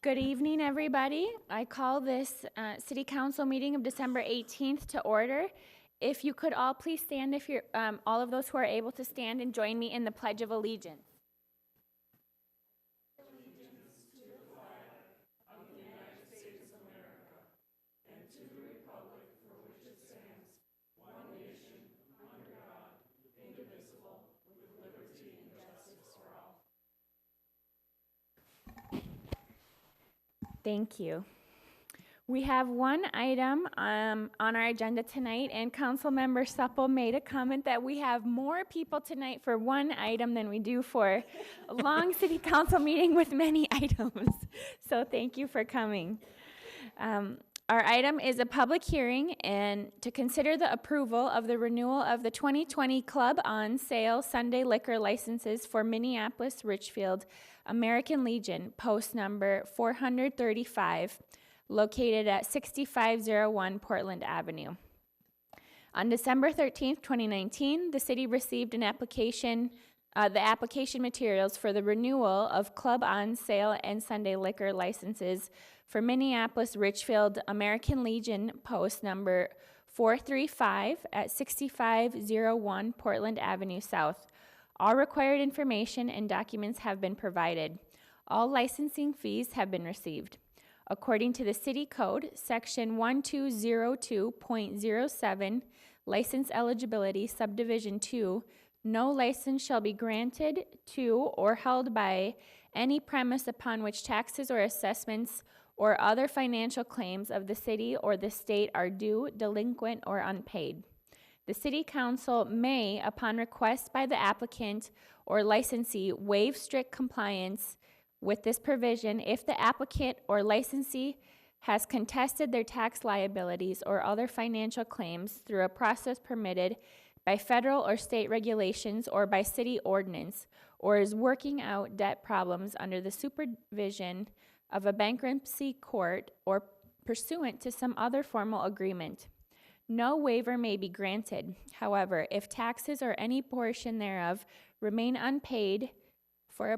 Good evening, everybody. I call this City Council meeting of December 18th to order. If you could all please stand, if you're all of those who are able to stand, and join me in the Pledge of Allegiance. Thank you. We have one item on our agenda tonight, and Councilmember Supple made a comment that we have more people tonight for one item than we do for a long city council meeting with many items. So thank you for coming. Our item is a public hearing and to consider the approval of the renewal of the 2020 Club on Sale Sunday liquor licenses for Minneapolis Richfield American Legion, post number 435, located at 6501 Portland Avenue. On December 13th, 2019, the city received an application, the application materials for the renewal of Club on Sale and Sunday liquor licenses for Minneapolis Richfield American Legion, post number 435 at 6501 Portland Avenue South. All required information and documents have been provided. All licensing fees have been received. According to the City Code, Section 1202.07, License Eligibility, Subdivision 2, no license shall be granted to or held by any premise upon which taxes or assessments or other financial claims of the city or the state are due, delinquent, or unpaid. The City Council may, upon request by the applicant or licensee, waive strict compliance with this provision if the applicant or licensee has contested their tax liabilities or other financial claims through a process permitted by federal or state regulations or by city ordinance, or is working out debt problems under the supervision of a bankruptcy court or pursuant to some other formal agreement. No waiver may be granted. However, if taxes or any portion thereof remain unpaid for a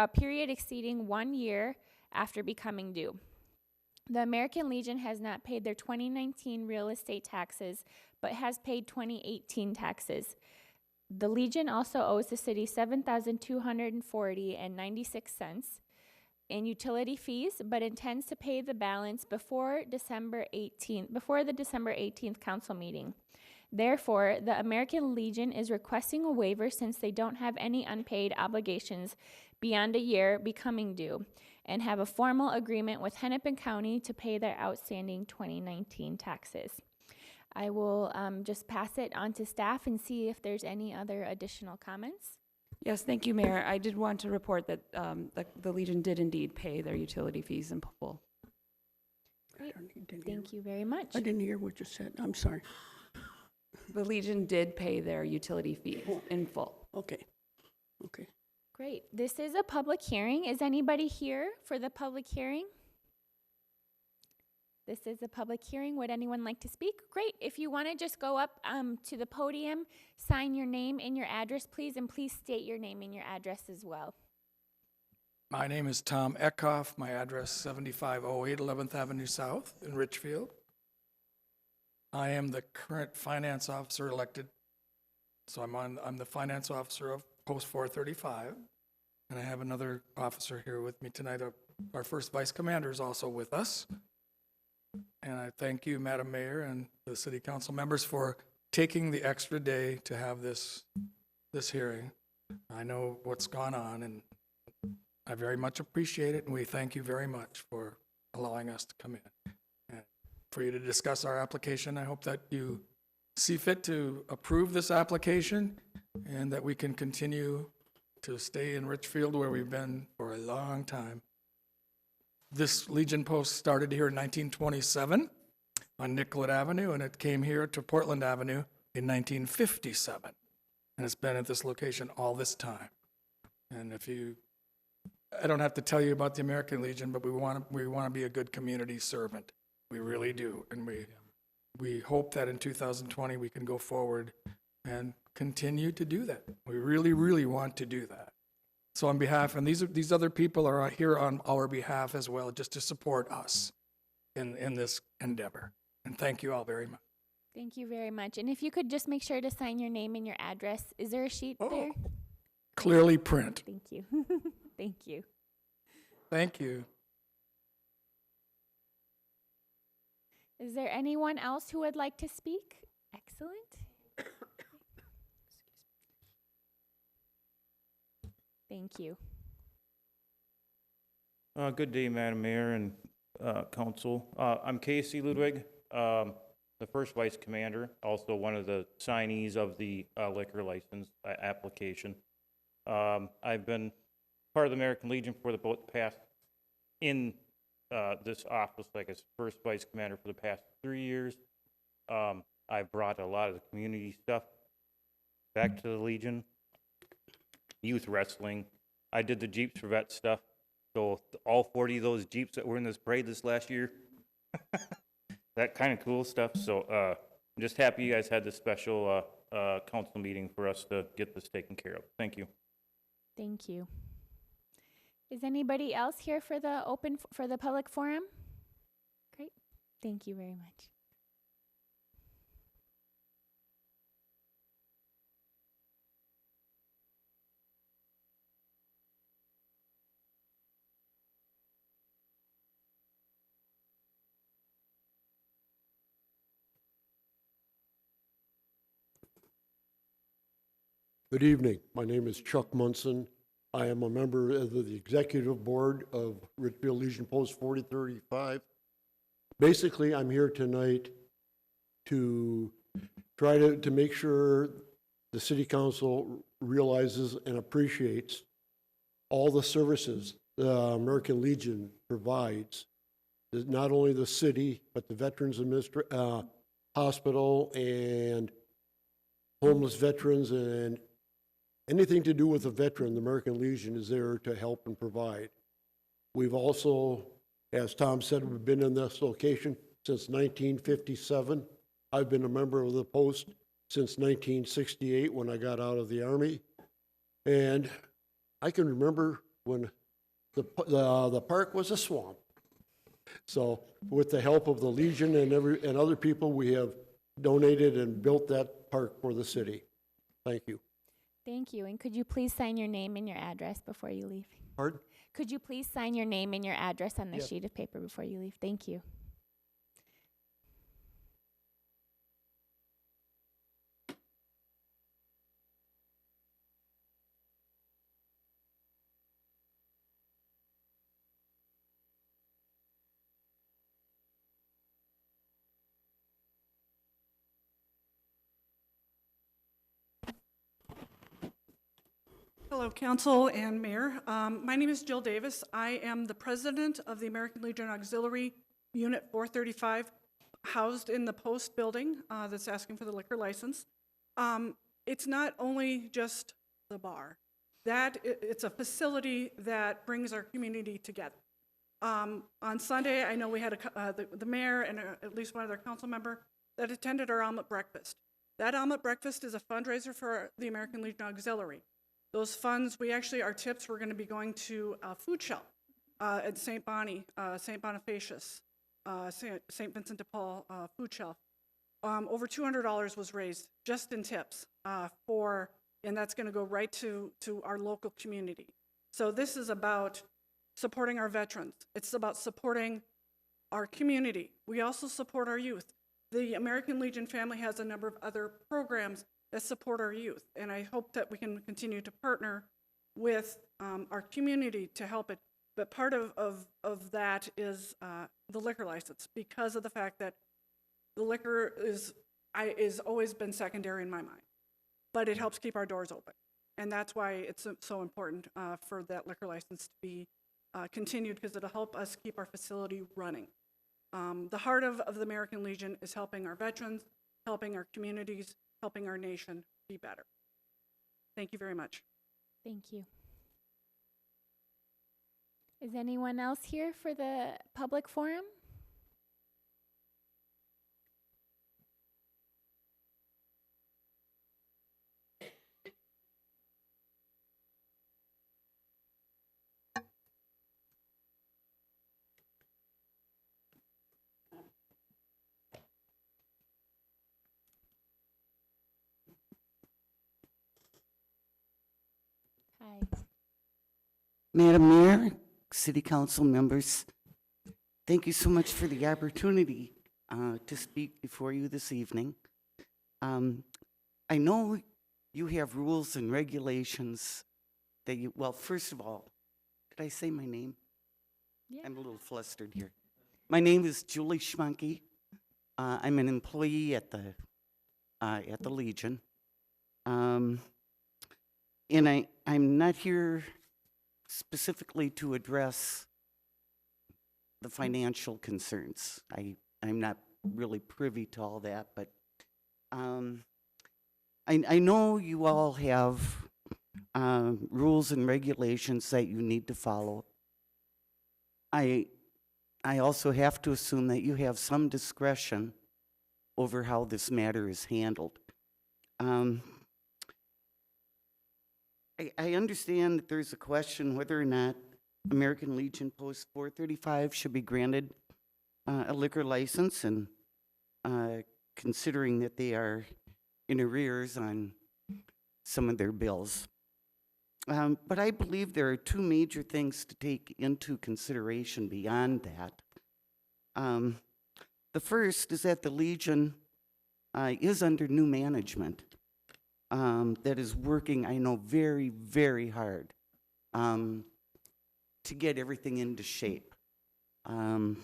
period exceeding 1 year after becoming due. The American Legion has not paid their 2019 real estate taxes, but has paid 2018 taxes. The Legion also owes the city $7,240.96 in utility fees, but intends to pay the balance before the December 18th council meeting. Therefore, the American Legion is requesting a waiver since they don't have any unpaid obligations beyond a year becoming due and have a formal agreement with Hennepin County to pay their outstanding 2019 taxes. I will just pass it on to staff and see if there's any other additional comments. Yes, thank you, Mayor. I did want to report that the Legion did indeed pay their utility fees in full. Great. Thank you very much. I didn't hear what you said. I'm sorry. The Legion did pay their utility fees in full. Okay. Okay. Great. This is a public hearing. Is anybody here for the public hearing? This is a public hearing. Would anyone like to speak? Great. If you want to just go up to the podium, sign your name and your address, please, and please state your name and your address as well. My name is Tom Eckhoff. My address 7508 11th Avenue South in Richfield. I am the current finance officer elected, so I'm the finance officer of Post 435, and I have another officer here with me tonight. Our first vice commander is also with us. And I thank you, Madam Mayor, and the city council members for taking the extra day to have this hearing. I know what's gone on, and I very much appreciate it, and we thank you very much for allowing us to come in and for you to discuss our application. I hope that you see fit to approve this application and that we can continue to stay in Richfield where we've been for a long time. This Legion Post started here in 1927 on Nicollet Avenue, and it came here to Portland Avenue in 1957. And it's been at this location all this time. And I don't have to tell you about the American Legion, but we want to be a good community servant. We really do. And we hope that in 2020 we can go forward and continue to do that. We really, really want to do that. So on behalf, and these other people are here on our behalf as well, just to support us in this endeavor. And thank you all very much. Thank you very much. And if you could just make sure to sign your name and your address. Is there a sheet there? Clearly print. Thank you. Thank you. Thank you. Is there anyone else who would like to speak? Excellent. Thank you. Good day, Madam Mayor and Council. I'm Casey Ludwig, the first Vice Commander, also one of the signees of the liquor license application. I've been part of the American Legion for the past, in this office, like as first Vice Commander for the past 3 years. I've brought a lot of the community stuff back to the Legion. Youth wrestling. I did the Jeeps for Vets stuff. So all 40 of those Jeeps that were in this parade this last year, that kind of cool stuff. So I'm just happy you guys had this special council meeting for us to get this taken care of. Thank you. Thank you. Is anybody else here for the for the public forum? Great. Thank you very much. Good evening. My name is Chuck Munson. I am a member of the executive board of Richfield Legion Post 4035. Basically, I'm here tonight to try to make sure the city council realizes and appreciates all the services the American Legion provides, not only the city, but the Veterans Hospital and homeless veterans, and anything to do with a veteran, the American Legion is there to help and provide. We've also, as Tom said, we've been in this location since 1957. I've been a member of the post since 1968 when I got out of the Army. And I can remember when the park was a swamp. So with the help of the Legion and other people, we have donated and built that park for the city. Thank you. Thank you. And could you please sign your name and your address before you leave? Pardon? Could you please sign your name and your address on the Yes. sheet of paper before you leave? Thank you. Hello, Council and Mayor. My name is Jill Davis. I am the president of the American Legion Auxiliary Unit 435, housed in the Post building that's asking for the liquor license. It's not only just the bar. It's a facility that brings our community together. On Sunday, I know we had the mayor and at least one other council member that attended our omelet breakfast. That omelet breakfast is a fundraiser for the American Legion Auxiliary. Those funds, our tips were going to be going to a food shelf at St. Bonifacius, St. Vincent de Paul food shelf. Over $200 was raised just in tips and that's going to go right to our local community. So this is about supporting our veterans. It's about supporting our community. We also support our youth. The American Legion family has a number of other programs that support our youth, and I hope that we can continue to partner with our community to help it. But part of that is the liquor license, because of the fact that the liquor is always been secondary in my mind, but it helps keep our doors open, and that's why it's so important for that liquor license to be continued, because it'll help us keep our facility running. The heart of the American Legion is helping our veterans, helping our communities, helping our nation be better. Thank you very much. Thank you. Is anyone else here for the public forum? Madam Mayor, City Council members, thank you so much for the opportunity to speak before you this evening. I know you have rules and regulations that you, well, first of all, could I say my name? Yeah. I'm a little flustered here. My name is Julie Schmunke. I'm an employee at the Legion. And I'm not here specifically to address the financial concerns. I'm not really privy to all that, but I know you all have rules and regulations that you need to follow. I also have to assume that you have some discretion over how this matter is handled. I understand that there's a question whether or not American Legion Post 435 should be granted a liquor license, and considering that they are in arrears on some of their bills. But I believe there are two major things to take into consideration beyond that. The first is that the Legion is under new management that is working, I know, very, very hard to get everything into shape. You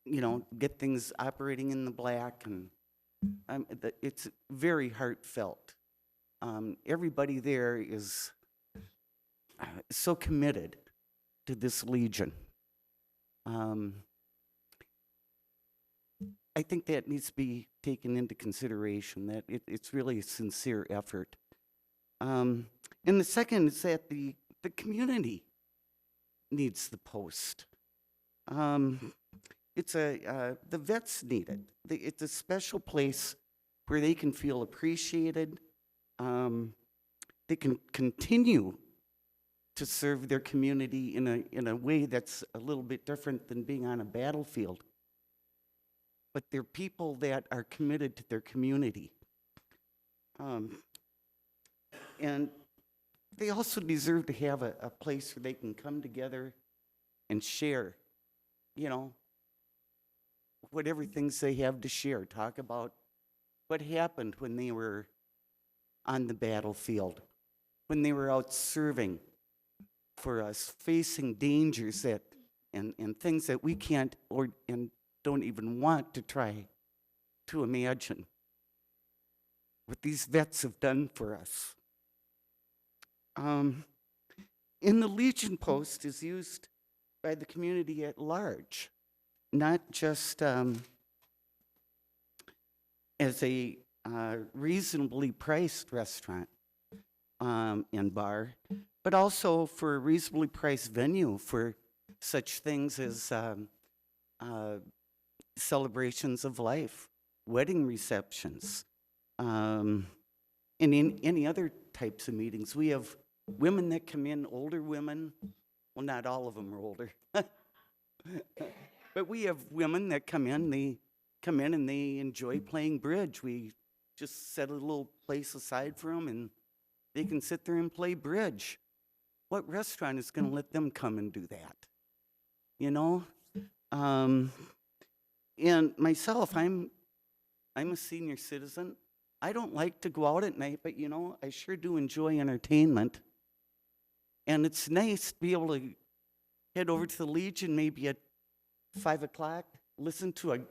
know, get things operating in the black, and it's very heartfelt. Everybody there is so committed to this Legion. I think that needs to be taken into consideration, that it's really a sincere effort. And the second is that the community needs the post. The vets need it. It's a special place where they can feel appreciated. They can continue to serve their community in a way that's a little bit different than being on a battlefield. But they're people that are committed to their community. And they also deserve to have a place where they can come together and share, you know, whatever things they have to share. Talk about what happened when they were on the battlefield, when they were out serving for us, facing dangers that and things that we can't and don't even want to try to imagine what these vets have done for us. And the Legion Post is used by the community at large, not just as a reasonably priced restaurant and bar, but also for a reasonably priced venue for such things as celebrations of life, wedding receptions, and in any other types of meetings. We have women that come in, older women. Well, not all of them are older. But we have women that come in, and they enjoy playing bridge. We just set a little place aside for them, and they can sit there and play bridge. What restaurant is going to let them come and do that? You know? And myself, I'm a senior citizen. I don't like to go out at night, but you know, I sure do enjoy entertainment. And it's nice to be able to head over to the Legion maybe at 5 o'clock, listen to a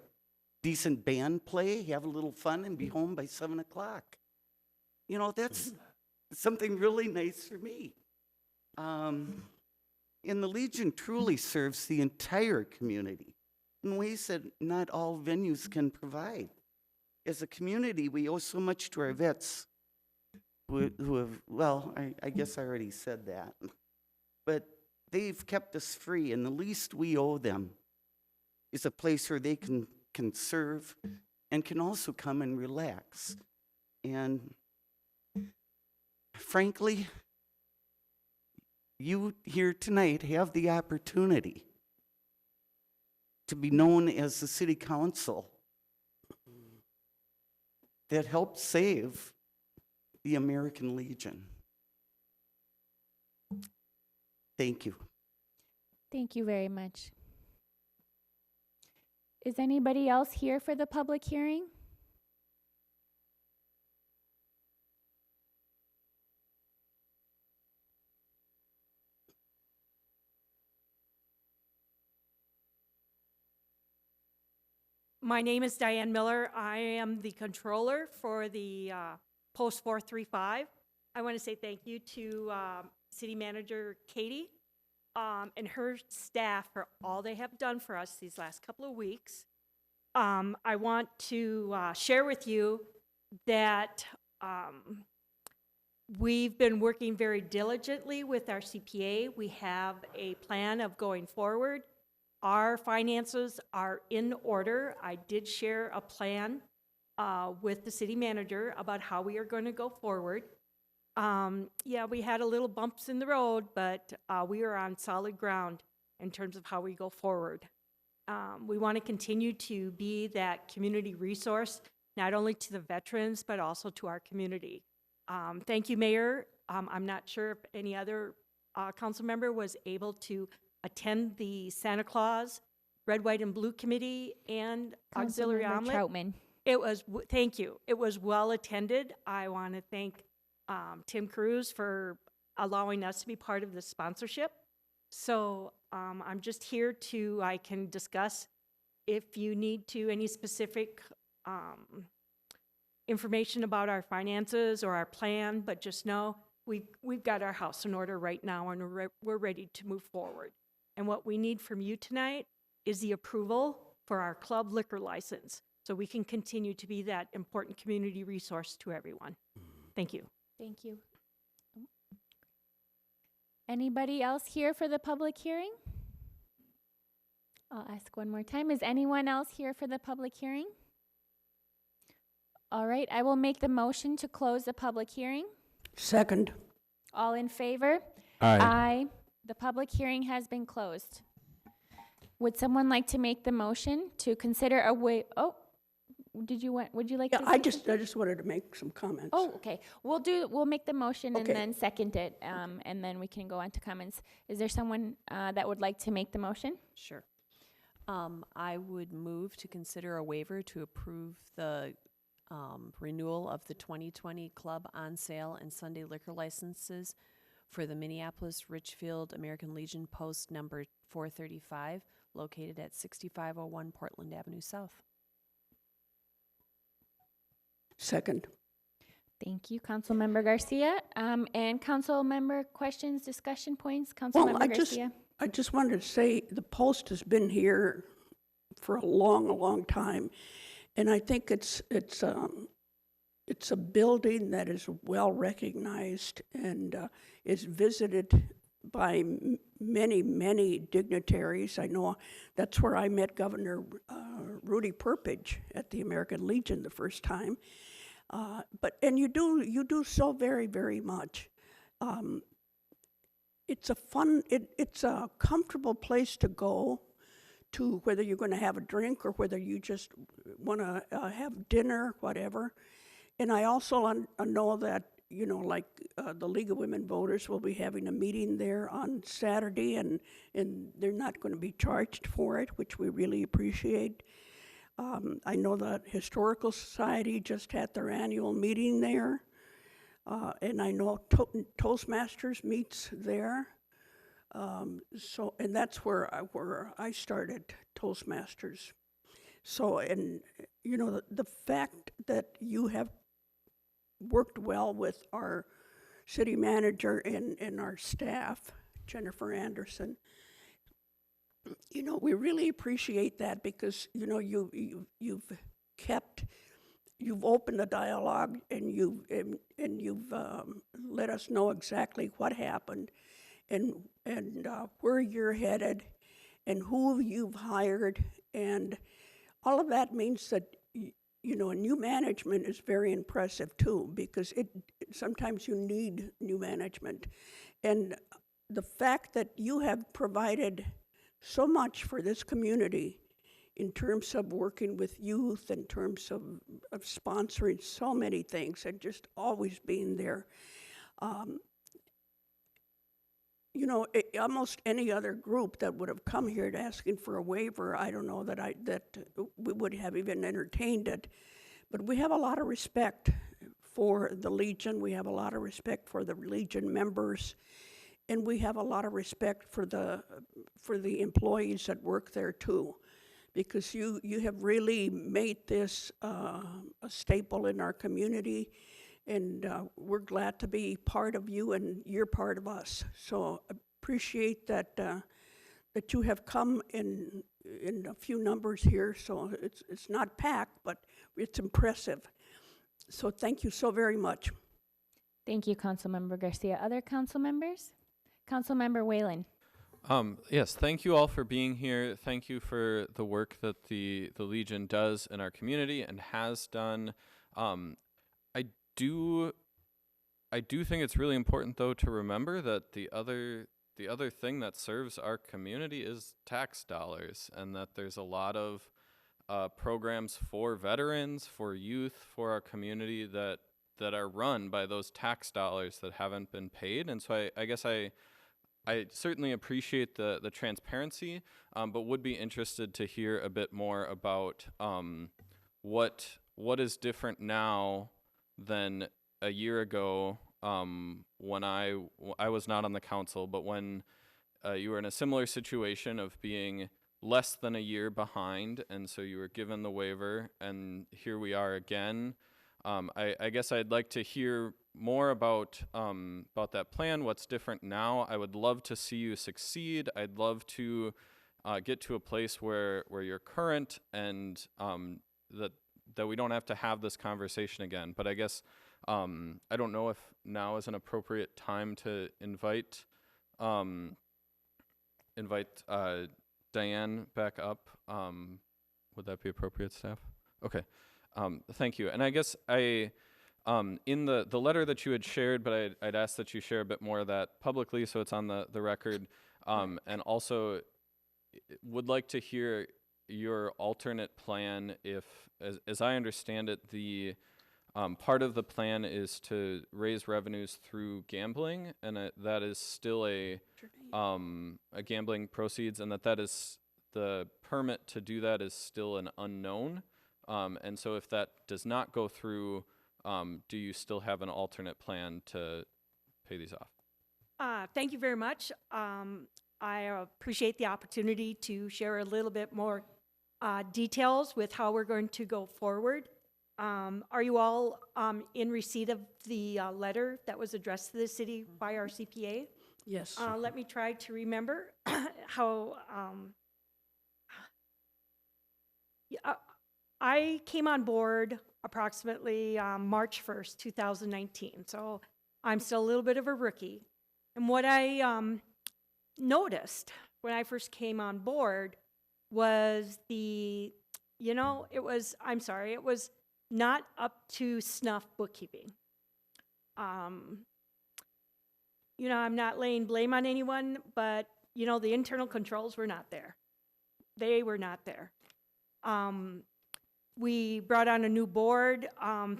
decent band play, have a little fun, and be home by 7 o'clock. You know, that's something really nice for me. And the Legion truly serves the entire community in ways that not all venues can provide. As a community, we owe so much to our vets who have, well, I guess I already said that. But they've kept us free, and the least we owe them is a place where they can serve and can also come and relax. And frankly, you here tonight have the opportunity to be known as the city council that helped save the American Legion. Thank you. Thank you very much. Is anybody else here for the public hearing? My name is Diane Miller. I am the controller for the Post 435. I want to say thank you to City Manager Katie and her staff for all they have done for us these last couple of weeks. I want to share with you that we've been working very diligently with our CPA. We have a plan of going forward. Our finances are in order. I did share a plan with the city manager about how we are going to go forward. Yeah, we had a little bumps in the road, but we are on solid ground in terms of how we go forward. We want to continue to be that community resource, not only to the veterans, but also to our community. Thank you, Mayor. I'm not sure if any other council member was able to attend the Santa Claus Red, White, and Blue Committee and Auxiliary Councilmember Omelet. Troutman. It was, thank you. It was well attended. I want to thank Tim Cruz for allowing us to be part of the sponsorship. So I'm just here I can discuss if you need any specific information about our finances or our plan, but just know we've got our house in order right now and we're ready to move forward. And what we need from you tonight is the approval for our club liquor license so we can continue to be that important community resource to everyone. Thank you. Thank you. Anybody else here for the public hearing? I'll ask one more time. Is anyone else here for the public hearing? All right, I will make the motion to close the public hearing. Second. All in favor? Aye. Aye. The public hearing has been closed. Would someone like to make the motion to consider would you like Yeah, to? I say just wanted to make some comments. Oh, okay. We'll make the motion and Okay. then second it, and then we can go on to comments. Is there someone that would like to make the motion? Sure. I would move to consider a waiver to approve the renewal of the 2020 club on sale and Sunday liquor licenses for the Minneapolis Richfield American Legion Post number 435, located at 6501 Portland Avenue South. Second. Thank you, Councilmember Garcia. And Councilmember questions, discussion points? Well, Councilmember Garcia? I just wanted to say the Post has been here for a long time, and I think it's a building that is well recognized and is visited by many dignitaries. I know that's where I met Governor Rudy Perpich at the American Legion the first time. And you do so very much. It's a comfortable place to go to, whether you're going to have a drink or whether you just want to have dinner, whatever. And I also know that, like the League of Women Voters will be having a meeting there on Saturday, and they're not going to be charged for it, which we really appreciate. I know that Historical Society just had their annual meeting there, and I know Toastmasters meets there. And that's where I started Toastmasters. So, and the fact that you have worked well with our city manager and our staff, Jennifer Anderson, we really appreciate that because, you've opened the dialogue and you've let us know exactly what happened and where you're headed and who you've hired, and all of that means that new management is very impressive too, because sometimes you need new management. And the fact that you have provided so much for this community in terms of working with youth, in terms of sponsoring so many things and just always being there. you know, almost any other group that would have come here asking for a waiver, I don't know that we would have even entertained it. But we have a lot of respect for the Legion. We have a lot of respect for the Legion members, and we have a lot of respect for the employees that work there too, because you have really made this a staple in our community, and we're glad to be part of you, and you're part of us. So appreciate that that you have come in a few numbers here. So it's not packed, but it's impressive. So thank you so very much. Thank you, Councilmember Garcia. Other council members? Councilmember Whalen. Yes, thank you all for being here. Thank you for the work that the Legion does in our community and has done. I do think it's really important, though, to remember that the other thing that serves our community is tax dollars, and that there's a lot of programs for veterans, for youth, for our community that are run by those tax dollars that haven't been paid. And so I guess I certainly appreciate the transparency, but would be interested to hear a bit more about what is different now than a year ago, when I was not on the council, but when you were in a similar situation of being less than a year behind, and so you were given the waiver, and here we are again. I guess I'd like to hear more about that plan, what's different now. I would love to see you succeed. I'd love to get to a place where you're current, and that we don't have to have this conversation again. But I guess I don't know if now is an appropriate time to invite Diane back up. Would that be appropriate, staff? Okay. Thank you. And I guess in the letter that you had shared, but I'd ask that you share a bit more of that publicly so it's on the record. And also would like to hear your alternate plan if, as I understand it, the part of the plan is to raise revenues through gambling, and that is still a gambling proceeds, and that is the permit to do that is still an unknown. And so if that does not go through, do you still have an alternate plan to pay these off? Thank you very much. I appreciate the opportunity to share a little bit more details with how we're going to go forward. Are you all in receipt of the letter that was addressed to the city by our CPA? Yes. Let me try to remember how I came on board approximately March 1st, 2019. So I'm still a little bit of a rookie. And what I noticed when I first came on board was it was not up to snuff bookkeeping. I'm not laying blame on anyone, but, the internal controls were not there. They were not there. We brought on a new board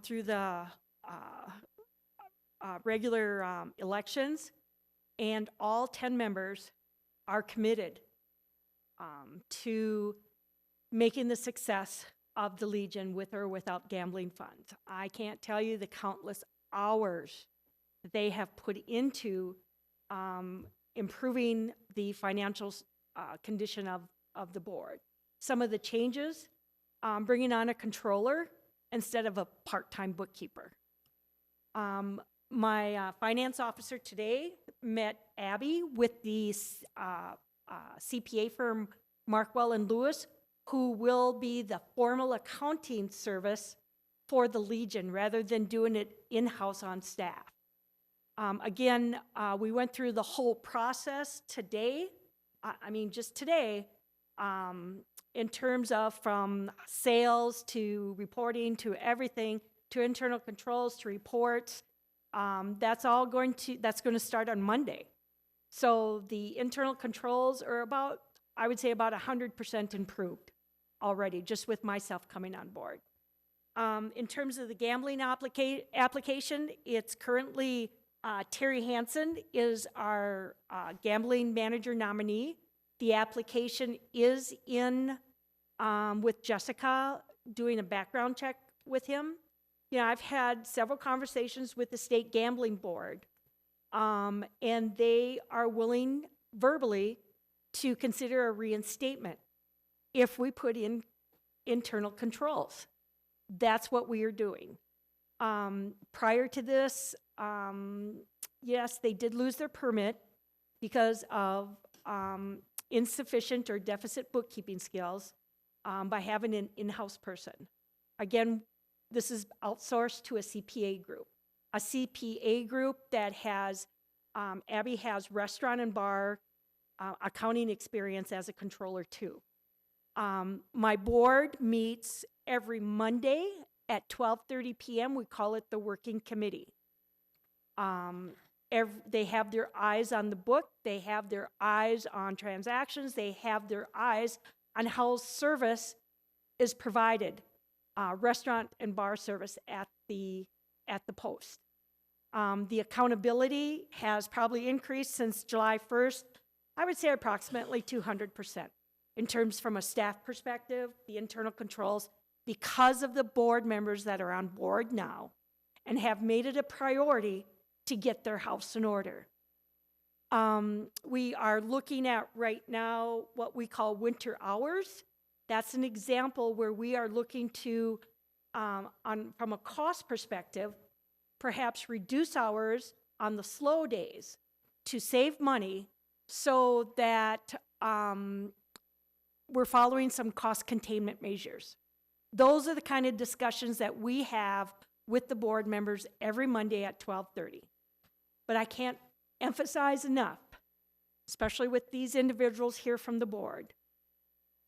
through the regular elections, and all 10 members are committed to making the success of the Legion with or without gambling funds. I can't tell you the countless hours that they have put into improving the financial condition of the board. Some of the changes, bringing on a controller instead of a part-time bookkeeper. My finance officer today met Abby with the CPA firm Markwell and Lewis, who will be the formal accounting service for the Legion rather than doing it in-house on staff. Again, we went through the whole process today. Just today, in terms of from sales to reporting to everything, to internal controls to reports. That's going to start on Monday. So the internal controls are about 100% improved already, just with myself coming on board. In terms of the gambling application, it's currently Terry Hansen is our gambling manager nominee. The application is in with Jessica, doing a background check with him. You know, I've had several conversations with the state gambling board, and they are willing verbally to consider a reinstatement if we put in internal controls. That's what we are doing. Prior to this, yes, they did lose their permit because of insufficient or deficit bookkeeping skills by having an in-house person. Again, this is outsourced to a CPA group. A CPA group that has, Abby has restaurant and bar accounting experience as a controller too. My board meets every Monday at 12:30 p.m. We call it the working committee. They have their eyes on the book. They have their eyes on transactions. They have their eyes on how service is provided, restaurant and bar service at the post. The accountability has probably increased since July 1st. I would say approximately 200% in terms from a staff perspective, the internal controls, because of the board members that are on board now and have made it a priority to get their house in order. We are looking at right now what we call winter hours. That's an example where we are looking to, from a cost perspective, perhaps reduce hours on the slow days to save money so that we're following some cost containment measures. Those are the kind of discussions that we have with the board members every Monday at 12:30. But I can't emphasize enough, especially with these individuals here from the board,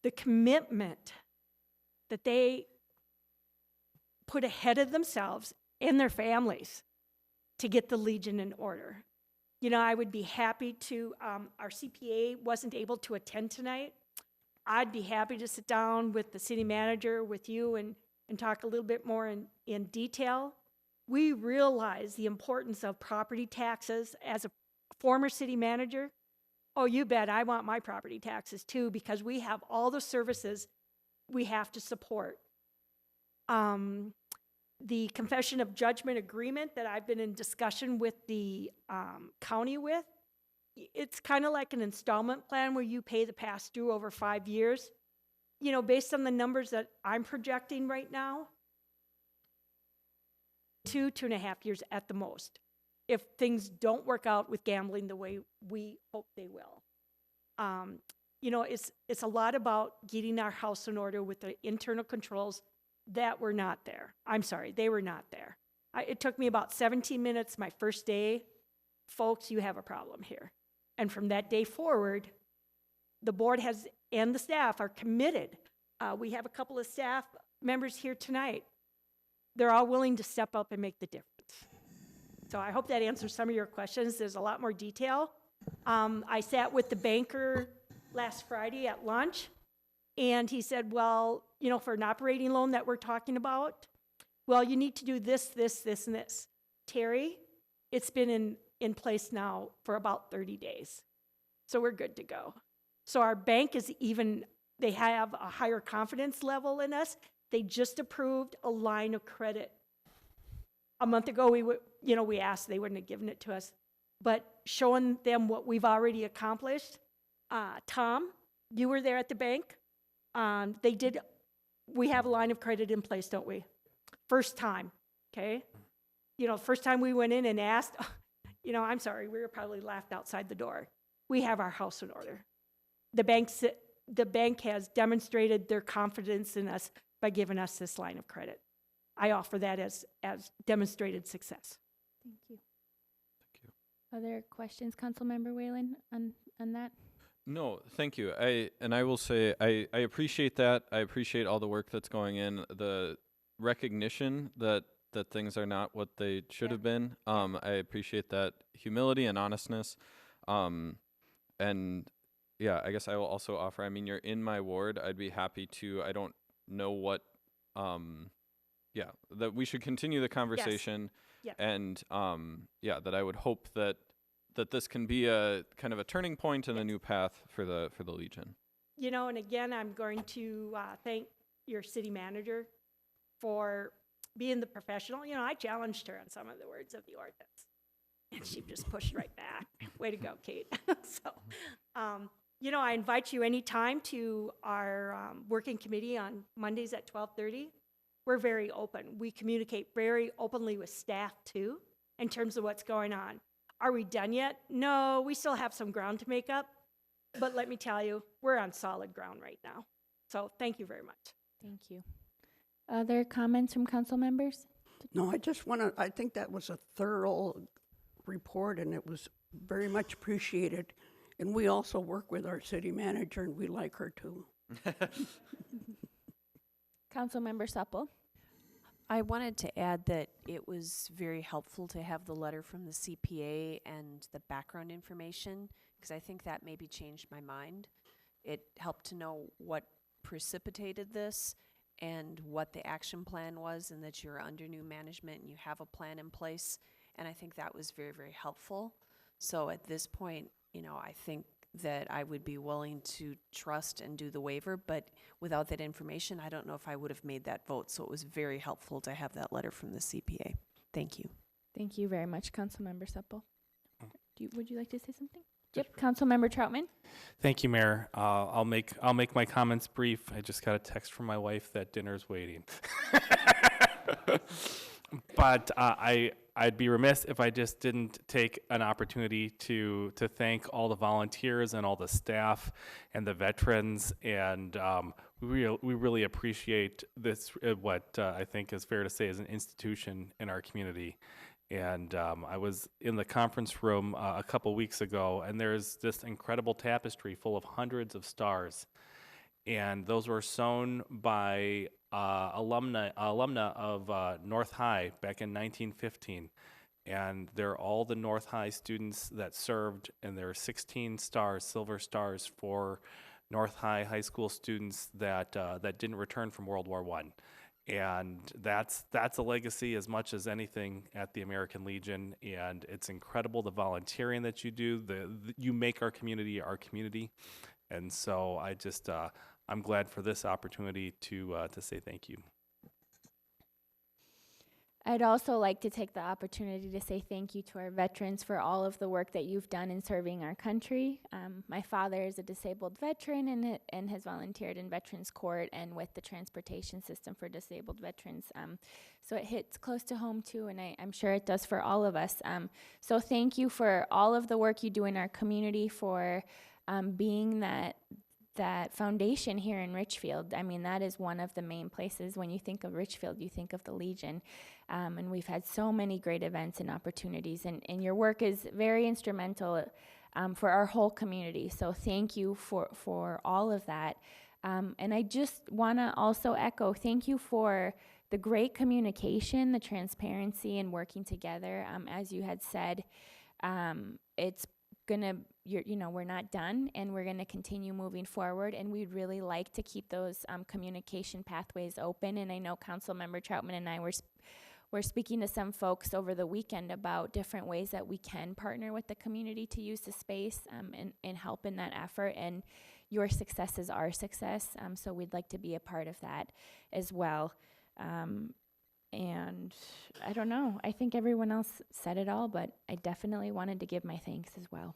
the commitment that they put ahead of themselves and their families to get the Legion in order. You know, I would be happy to, our CPA wasn't able to attend tonight. I'd be happy to sit down with the city manager, with you, and talk a little bit more in detail. We realize the importance of property taxes. As a former city manager, oh, you bet I want my property taxes too, because we have all the services we have to support. The confession of judgment agreement that I've been in discussion with the county with, it's kind of like an installment plan where you pay the past due over 5 years. You know, based on the numbers that I'm projecting right now, 2.5 years at the most, if things don't work out with gambling the way we hope they will. You know, it's a lot about getting our house in order with the internal controls that were not there. I'm sorry, they were not there. It took me about 17 minutes my first day. Folks, you have a problem here. And from that day forward, the board has, and the staff are committed. We have a couple of staff members here tonight. They're all willing to step up and make the difference. So I hope that answers some of your questions. There's a lot more detail. I sat with the banker last Friday at lunch, and he said, well, you know, for an operating loan that we're talking about, well, you need to do this, this, this, and this. Terry, it's been in place now for about 30 days. So we're good to go. So our bank is even, they have a higher confidence level in us. They just approved a line of credit. A month ago, we asked, they wouldn't have given it to us. But showing them what we've already accomplished. Tom, you were there at the bank. We have a line of credit in place, don't we? First time, okay? You know, first time we went in and asked, you know, I'm sorry, we were probably laughed outside the door. We have our house in order. The bank has demonstrated their confidence in us by giving us this line of credit. I offer that as demonstrated success. Thank you. Other questions, Councilmember Whalen, on that? No, thank you. I will say I appreciate that. I appreciate all the work that's going in, the recognition that things are not what they should have been. I appreciate that humility and honestness. And yeah, I guess I will also offer, I mean, you're in my ward. I'd be happy to, I don't know what that we should continue the conversation. Yeah. And, that I would hope that this can be a kind of a turning point and a new path for the Legion. You know, and again, I'm going to thank your city manager for being the professional. You know, I challenged her on some of the words of the ordinance, and she just pushed right back. Way to go, Kate. I invite you anytime to our working committee on Mondays at 12:30. We're very open. We communicate very openly with staff, too, in terms of what's going on. Are we done yet? No, we still have some ground to make up. But let me tell you, we're on solid ground right now. So thank you very much. Thank you. Other comments from council members? No, I think that was a thorough report, and it was very much appreciated. And we also work with our city manager, and we like her too. Councilmember Supple. I wanted to add that it was very helpful to have the letter from the CPA and the background information, because I think that maybe changed my mind. It helped to know what precipitated this and what the action plan was, and that you're under new management and you have a plan in place. And I think that was very, very helpful. So at this point, I think that I would be willing to trust and do the waiver, but without that information, I don't know if I would have made that vote. So it was very helpful to have that letter from the CPA. Thank you. Thank you very much, Councilmember Supple. Would you like to say something? Yep, Councilmember Troutman. Thank you, Mayor. I'll make my comments brief. I just got a text from my wife that dinner's waiting. But I'd be remiss if I just didn't take an opportunity to thank all the volunteers and all the staff and the veterans, and we really appreciate this, what I think is fair to say is an institution in our community. And I was in the conference room a couple weeks ago, and there's this incredible tapestry full of hundreds of stars. And those were sewn by alumna of North High back in 1915. And they're all the North High students that served, and there are 16 stars, silver stars, for North High high school students that didn't return from World War I. And that's a legacy as much as anything at the American Legion, and it's incredible the volunteering that you do. You make our community. And so I'm glad for this opportunity to say thank you. I'd also like to take the opportunity to say thank you to our veterans for all of the work that you've done in serving our country. My father is a disabled veteran and has volunteered in Veterans Court and with the transportation system for disabled veterans. So it hits close to home too, and I'm sure it does for all of us. So thank you for all of the work you do in our community, for being that foundation here in Richfield. I mean, that is one of the main places when you think of Richfield, you think of the Legion. And we've had so many great events and opportunities, and your work is very instrumental for our whole community. So thank you for all of that. And I just want to also echo, thank you for the great communication, the transparency, and working together. As you had said, it's we're not done, and we're gonna continue moving forward, and we'd really like to keep those communication pathways open. And I know Councilmember Troutman and I were speaking to some folks over the weekend about different ways that we can partner with the community to use the space and help in that effort. And your success is our success, so we'd like to be a part of that as well. And I don't know, I think everyone else said it all, but I definitely wanted to give my thanks as well.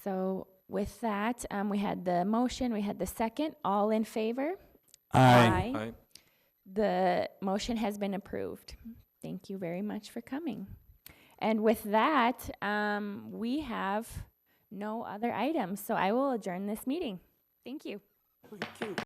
So with that, we had the motion, we had the second. All in favor? Aye. Aye. The motion has been approved. Thank you very much for coming. And with that, we have no other items, so I will adjourn this meeting. Thank you. Thank you.